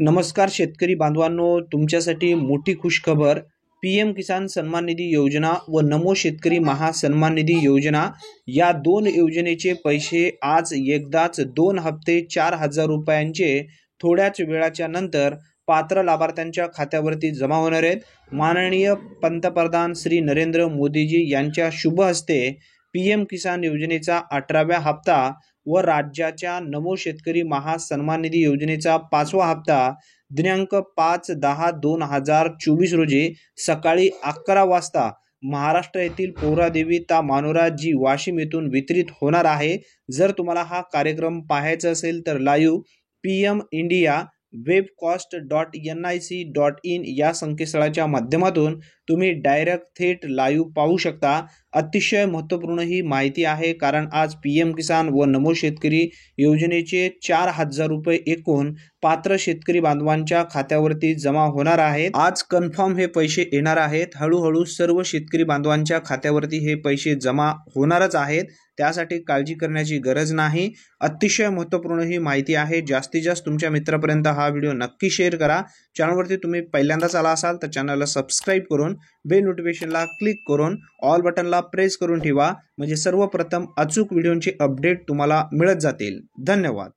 नमस्कार शेतकरी बांधवांनो, तुमच्यासाठी मोठी खुशखबर. पीएम किसान सन्मान निधी योजना व नमो शेतकरी महासन्मान निधी योजना या दोन योजनेचे पैसे आज एकदाच 2 हप्ते 4,000 रुपयांचे थोड्याच वेळाच्या नंतर पात्र लाभार्थ्यांच्या खात्यावरती जमा होणार आहेत. माननीय पंतप्रधान श्री नरेंद्र मोदीजी यांच्या शुभ हस्ते पीएम किसान योजनेचा 18व्या हप्ता व राज्याच्या नमो शेतकरी महासन्मान निधी योजनेचा 5वा हप्ता दिनांक 5/10/2024 रोजी सकाळी 11 वाजता महाराष्ट्र येथील पोहरादेवी ता मानोरा जी वाशिम येथून वितरित होणार आहे. जर तुम्हाला हा कार्यक्रम पाहायचा असेल तर लाईव्ह पीएम इंडिया webcost.nic.in या संकेतस्थळाच्या माध्यमातून तुम्ही डायरेक्ट थेट लाईव्ह पाहू शकता. अतिशय महत्त्वपूर्ण ही माहिती आहे, कारण आज पीएम किसान व नमो शेतकरी योजनेचे 4,000 रुपये एकूण पात्र शेतकरी बांधवांच्या खात्यावरती जमा होणार आहेत. आज कन्फर्म हे पैसे येणार आहेत. हळूहळू सर्व शेतकरी बांधवांच्या खात्यावरती हे पैसे जमा होणारच आहेत, त्यासाठी काळजी करण्याची गरज नाही. अतिशय महत्त्वपूर्ण ही माहिती आहे. जास्तीत जास्त तुमच्या मित्रापर्यंत हा व्हिडिओ नक्की शेअर करा. चॅनलवरती तुम्ही पहिल्यांदाच आला असाल तर चॅनलला सबस्क्राईब करून बेल नोटिफिकेशनला क्लिक करून ऑल बटनला प्रेस करून ठेवा, म्हणजे सर्वप्रथम अचूक व्हिडिओची अपडेट तुम्हाला मिळत जातील. धन्यवाद.